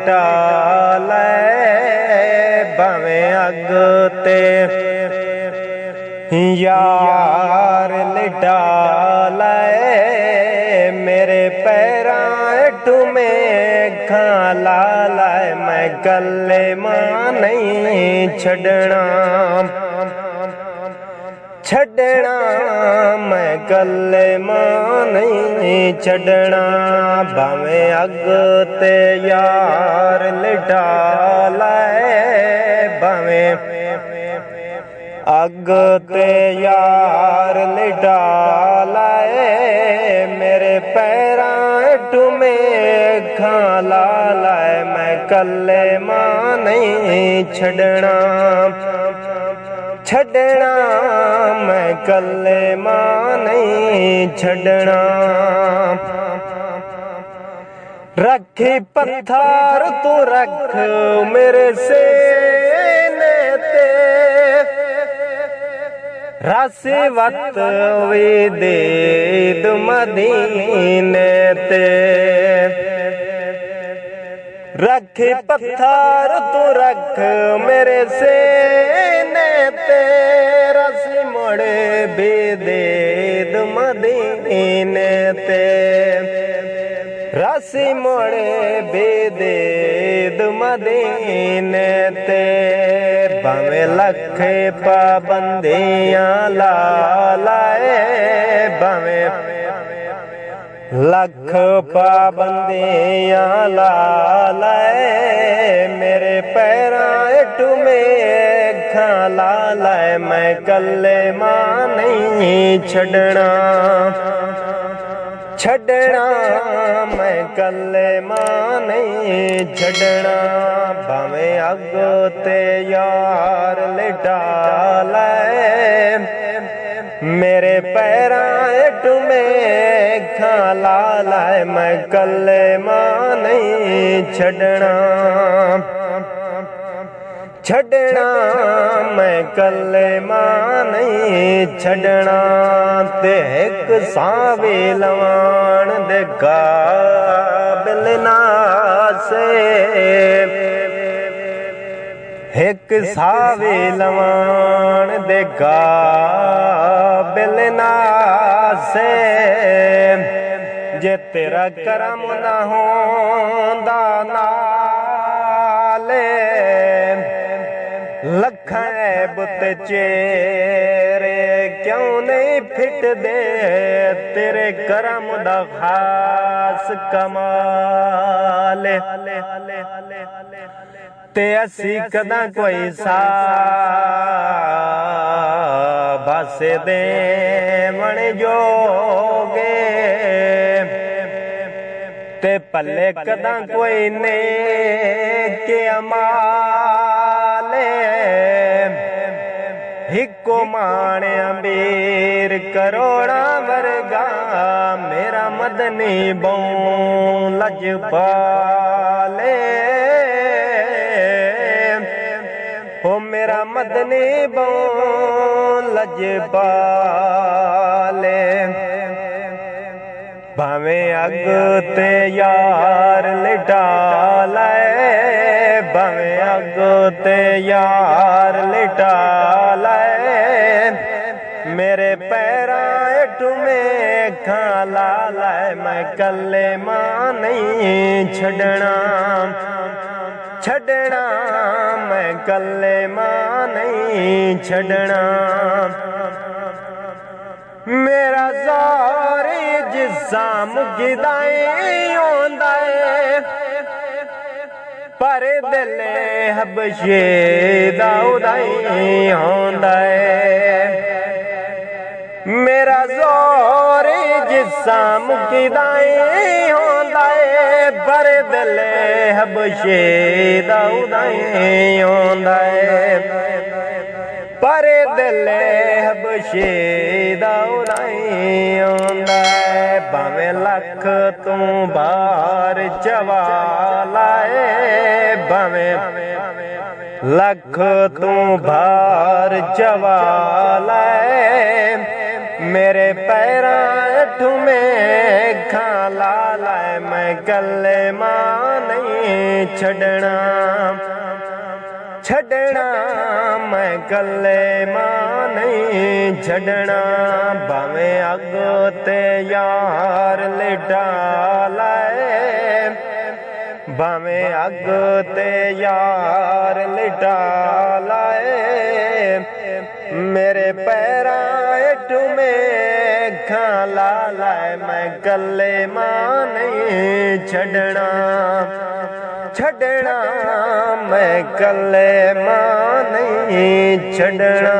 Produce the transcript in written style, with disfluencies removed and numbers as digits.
डाले भावे अग ते यार डाले मेरे पैरां हेठू मेघां लाए मैं गले मां नहीं छड़ना मैं गले मां नहीं छड़ना भावे अग ते यार डाले भावे अग ते यार डाले मेरे पैरां हेठू मेघां लाए मैं गले मां नहीं छड़ना मैं गले मां नहीं छड़ना रखी पत्थर तू रख मेरे सीने ते रासी वत वी दे मदीने ते रखी पत्थर तू रख मेरे सीने ते रसी मोड़े बेदेद मदीने ते रसी मोड़े बेदेद मदीने ते भावे लख पाबंदियां लाए भावे लख पाबंदियां लाए मेरे पैरां हेठू मेघां लाए मैं गले मां नहीं छड़ना मैं गले मां नहीं छड़ना भावे अग ते यार डाले मेरे पैरां हेठू मेघां लाए मैं गले मां नहीं छड़ना मैं गले मां नहीं छड़ना ते एक सावे लवाण दे काबिल नासे एक सावे लवाण दे काबिल नासे जे तेरा करम ना होंदा नाले लखां ऐब ते चेहरे क्यों नहीं फिट दे तेरे करम दा खास कमाल ते असी कदा कोई सा भासे दे मन जोगे ते पल्ले कदा कोई ने के अमाले हिको माने अमीर करोड़ा वर्गा मेरा मदनी बऊं लजपाले हो मेरा मदनी बऊं लजपाले भावे अग ते यार डाले भावे अग ते यार डाले मेरे पैरां हेठू मेघां लाए मैं गले मां नहीं छड़ना मैं गले मां नहीं छड़ना मेरा ज़ोर जिस्सा मुगिदाई होंदा है पर दिल हबशे दा उदाई होंदा है मेरा ज़ोर जिस्सा मुगिदाई होंदा है पर दिल हबशे दा उदाई होंदा है पर दिल हबशे दा उदाई होंदा है भावें लख तू बार चवाला है भावें लख तू बार चवाला है मेरे पैरां हेठू मेघां लाए मैं गले मां नहीं नहीं छड़ना छड़ना मैं कल्ले मां नहीं छड़ना भावें अग ते यार लिटा लाए भावें अग ते यार लिटा लाए मेरे पैरा हेठू में खाला लाए मैं कल्ले मां नहीं छड़ना छड़ना मैं कल्ले मां नहीं छड़ना।